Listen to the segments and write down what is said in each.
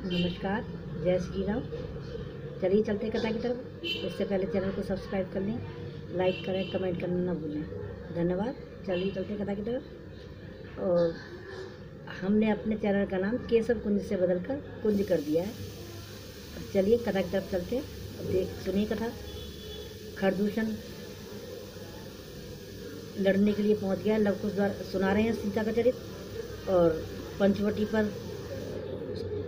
नमस्कार, जय श्री राम। चलिए चलते कथा की तरफ। इससे पहले चैनल को सब्सक्राइब कर लें, लाइक करें, कमेंट करना ना भूलें। धन्यवाद। चलिए चलते कथा की तरफ। और हमने अपने चैनल का नाम केशव कुंज से बदलकर कुंज कर दिया है। अब चलिए कथा की तरफ चलते हैं। सुनिए कथा। खरदूषण लड़ने के लिए पहुंच गया। लव कुश सुना रहे हैं सीता का चरित्र। और पंचवटी पर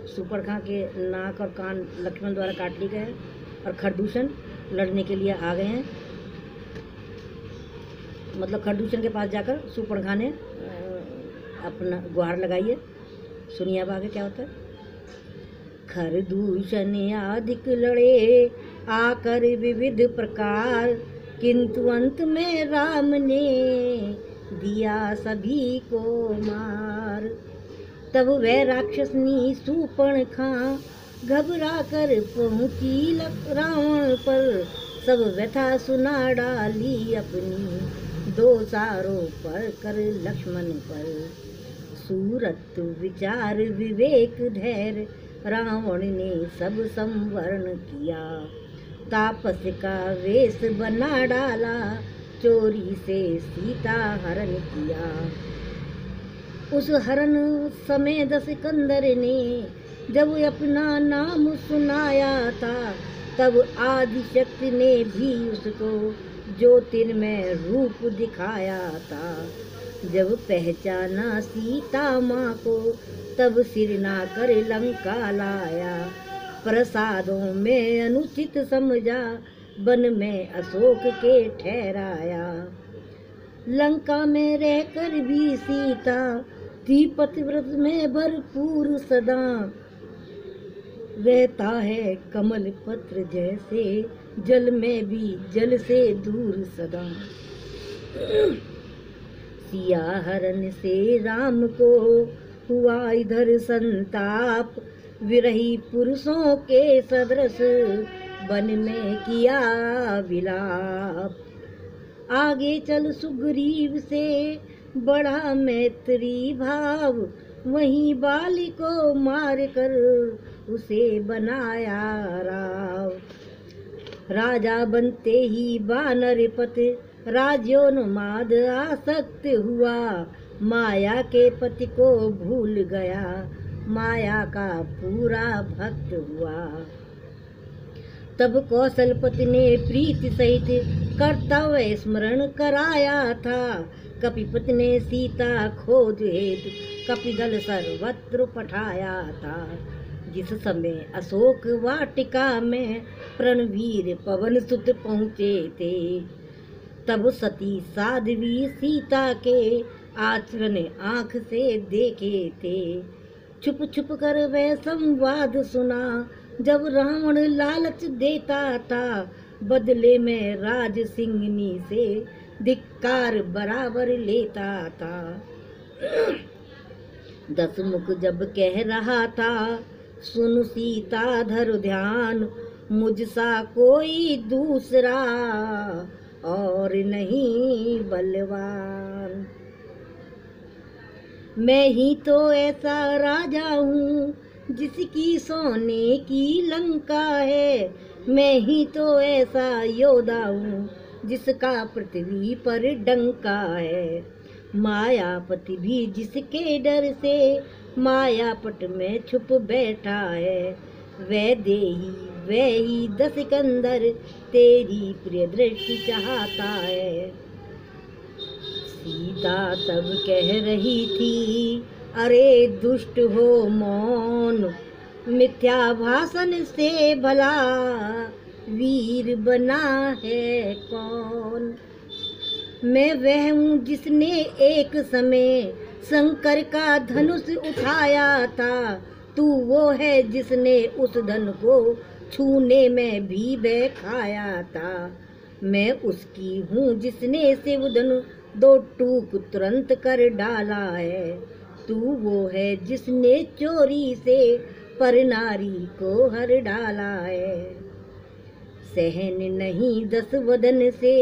सुपर्णखा के नाक और कान लक्ष्मण द्वारा काट लिए गए हैं और खरदूषण लड़ने के लिए आ गए हैं। मतलब खरदूषण के पास जाकर सुपर्णखा ने अपना गुहार लगाई है। सुनिए अब आगे क्या होता है। खरदूषण आदिक लड़े आकर विविध प्रकार, किंतु अंत में राम ने दिया सभी को मार। तब वह राक्षसनी सुपर्णखा घबरा कर पहुँची रावण पर, सब व्यथा सुना डाली अपनी, दो सारों पर कर लक्ष्मण पर। सूरत विचार विवेक धैर्य रावण ने सब संवरण किया, तापस का वेश बना डाला, चोरी से सीता हरण किया। उस हरण समय दशकंदर ने जब अपना नाम सुनाया था, तब आदिशक्ति ने भी उसको ज्योतिर्मय रूप दिखाया था। जब पहचाना सीता माँ को, तब सिर ना कर लंका लाया, प्रसादों में अनुचित समझा, वन में अशोक के ठहराया। लंका में रहकर भी सीता थी पतिव्रत में भरपूर सदा, रहता है कमल पत्र जैसे, जल में भी जल से दूर सदा। सिया हरण से राम को हुआ इधर संताप, विरही पुरुषों के सदृश वन में किया विलाप। आगे चल सुग्रीव से बड़ा मैत्री भाव, वहीं बाली को मार कर उसे बनाया राव। राजा बनते ही वानरपत राज्योन्माद आसक्त हुआ, माया के पति को भूल गया, माया का पूरा भक्त हुआ। तब कौशलपति ने प्रीति सहित कर्तव्य स्मरण कराया था, कपिपति ने सीता खोज हेतु कपिदल सर्वत्र पठाया था। जिस समय अशोक वाटिका में प्रणवीर पवन सुत पहुँचे थे, तब सती साध्वी सीता के आचरण आँख से देखे थे। छुप छुप कर वह संवाद सुना, जब रावण लालच देता था, बदले में राज सिंहनी से धिक्कार बराबर लेता था। दशमुख जब कह रहा था, सुन सीता धर ध्यान, मुझसा कोई दूसरा और नहीं बलवान। मैं ही तो ऐसा राजा हूँ जिसकी सोने की लंका है, मैं ही तो ऐसा योद्धा हूँ जिसका पृथ्वी पर डंका है। मायापति भी जिसके डर से मायापट में छुप बैठा है, वह ही दशकंदर तेरी प्रिय दृष्टि चाहता है। सीता तब कह रही थी, अरे दुष्ट हो मौन, मिथ्या भाषण से भला वीर बना है कौन। मैं वह हूँ जिसने एक समय शंकर का धनुष उठाया था, तू वो है जिसने उस धन को छूने में भी भय खाया था। मैं उसकी हूँ जिसने शिव धनु दो टूक तुरंत कर डाला है, तू वो है जिसने चोरी से पर नारी को हर डाला है। सहन नहीं 10 वदन से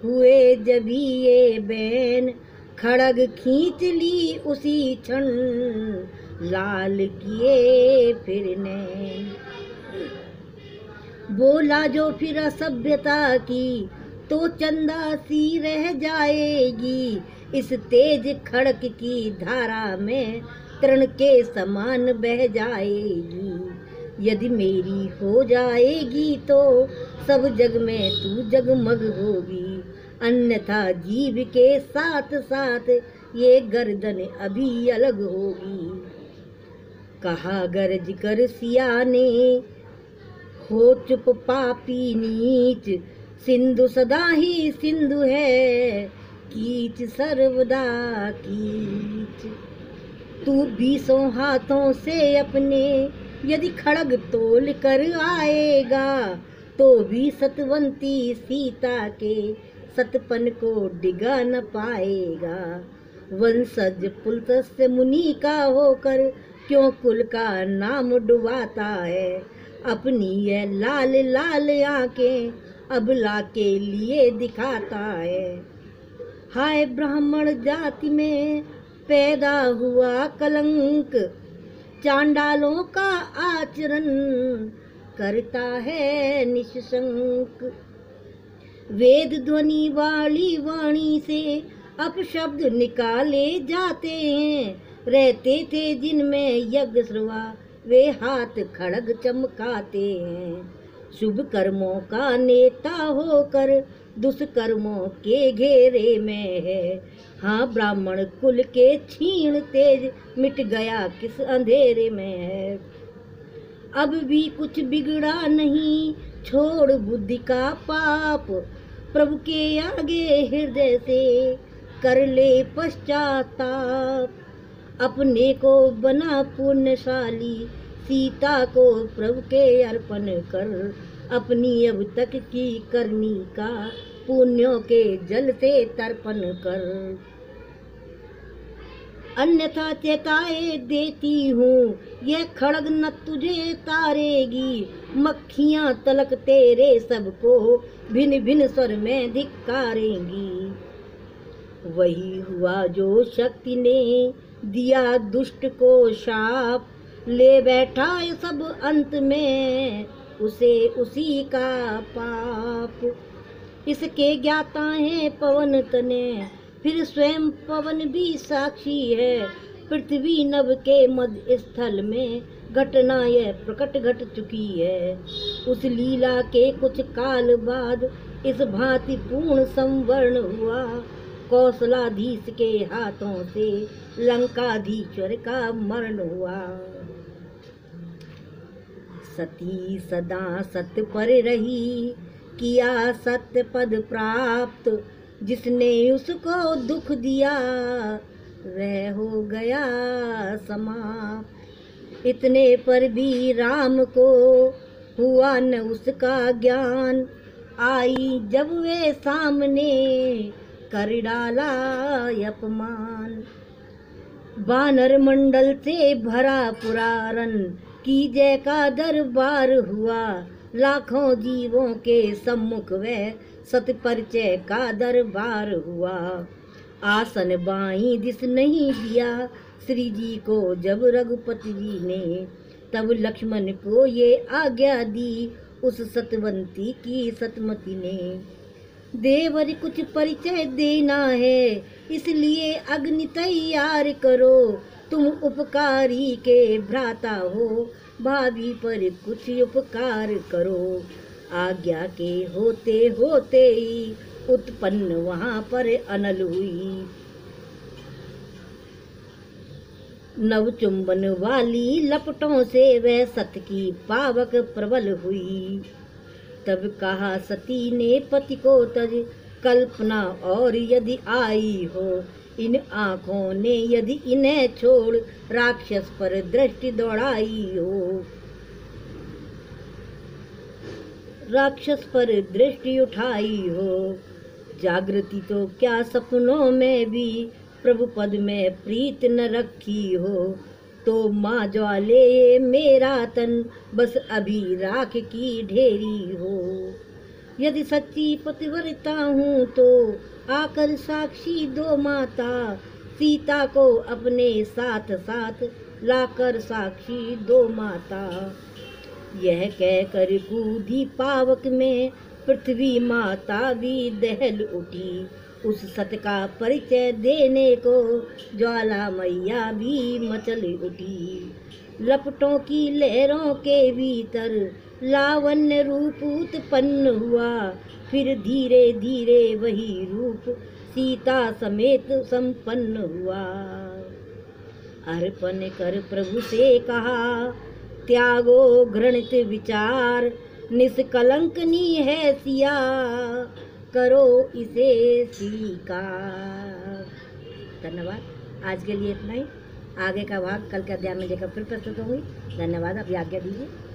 हुए जभी ये बैन, खड़ग खींच ली उसी क्षण, लाल किए फिर नैन। बोला जो फिर असभ्यता की तो चंदा सी रह जाएगी, इस तेज खड़क की धारा में तृण के समान बह जाएगी। यदि मेरी हो जाएगी तो सब जग में तू जगमग होगी, अन्यथा जीव के साथ साथ ये गर्दन अभी अलग होगी। कहा गरज कर सिया ने, हो चुप पापी नीच, सिंधु सदा ही सिंधु है, कीच सर्वदा कीच। तू 20 हाथों से अपने यदि खड़ग तोल कर आएगा, तो भी सतवंती सीता के सतपन को डिगा न पाएगा। वंशज पुलत्स्य मुनि का होकर क्यों कुल का नाम डुबाता है, अपनी ये लाल लाल आंखें अबला के लिए दिखाता है। हाय ब्राह्मण जाति में पैदा हुआ कलंक, चांडालों का आचरण करता है निशंक। वेद ध्वनि वाली वाणी से अपशब्द निकाले जाते हैं, रहते थे जिनमें यज्ञ श्रवा वे हाथ खड़ग चमकाते हैं। शुभ कर्मों का नेता होकर दुष्कर्मों के घेरे में है, हाँ ब्राह्मण कुल के क्षीण तेज मिट गया किस अंधेरे में है। अब भी कुछ बिगड़ा नहीं, छोड़ बुद्धि का पाप, प्रभु के आगे हृदय से कर ले पश्चाताप। अपने को बना पुण्यशाली, सीता को प्रभु के अर्पण कर, अपनी अब तक की करनी का पुण्यों के जल से तर्पण कर। अन्यथा चेताए देती हूँ, यह खड़ग न तुझे तारेगी, मक्खियाँ तलक तेरे सबको भिन्न भिन्न स्वर में धिक्कारेंगी। वही हुआ जो शक्ति ने दिया दुष्ट को शाप, ले बैठा सब अंत में उसे उसी का पाप। इसके ज्ञाता है पवन तने, फिर स्वयं पवन भी साक्षी है, पृथ्वी नभ के मध्य स्थल में घटना यह प्रकट घट चुकी है। उस लीला के कुछ काल बाद इस भांति पूर्ण संवरण हुआ, कौशलाधीश के हाथों से लंकाधीश्वर का मरण हुआ। सती सदा सत्य पर रही, किया सत्य पद प्राप्त, जिसने उसको दुख दिया वह हो गया समाप्त। इतने पर भी राम को हुआ न उसका ज्ञान, आई जब वे सामने कर डाला अपमान। बानर मंडल से भरा पुरारन, की जय का दरबार हुआ, लाखों जीवों के सम्मुख वह सत परिचय का दरबार हुआ। आसन बाई दिस नहीं दिया श्री जी को जब रघुपति जी ने, तब लक्ष्मण को ये आज्ञा दी उस सतवंती की सतमती ने। देवर कुछ परिचय देना है, इसलिए अग्नि तैयार करो, तुम उपकारी के भ्राता हो, भाभी पर कुछ उपकार करो। आज्ञा के होते होते ही उत्पन्न वहाँ पर अनल हुई, नव चुंबन वाली लपटों से वह सत की पावक प्रबल हुई। तब कहा सती ने पति को तज, कल्पना और यदि आई हो, इन आँखों ने यदि इन्हें छोड़ राक्षस पर दृष्टि दौड़ाई हो। राक्षस पर दृष्टि उठाई हो, जागृति तो क्या सपनों में भी प्रभु पद में प्रीत न रखी हो। तो माँ ज्वाले मेरा तन बस अभी राख की ढेरी हो। यदि सच्ची पतिव्रता हूँ तो आकर साक्षी दो माता, सीता को अपने साथ साथ लाकर साक्षी दो माता। यह कहकर कूदी पावक में पृथ्वी माता भी दहल उठी। उस सत का परिचय देने को ज्वाला मैया भी मचल उठी। लपटों की लहरों के भीतर लावण्य रूप उत्पन्न हुआ। फिर धीरे धीरे वही रूप सीता समेत संपन्न हुआ। अर्पण कर प्रभु से कहा, त्यागो घृणित विचार, निष्कलंकनी है सिया, करो इसे स्वीकार। धन्यवाद। आज के लिए इतना ही। आगे का भाग कल के अध्याय में लेकर फिर प्रस्तुत होंगी। धन्यवाद। अब आज्ञा दीजिए।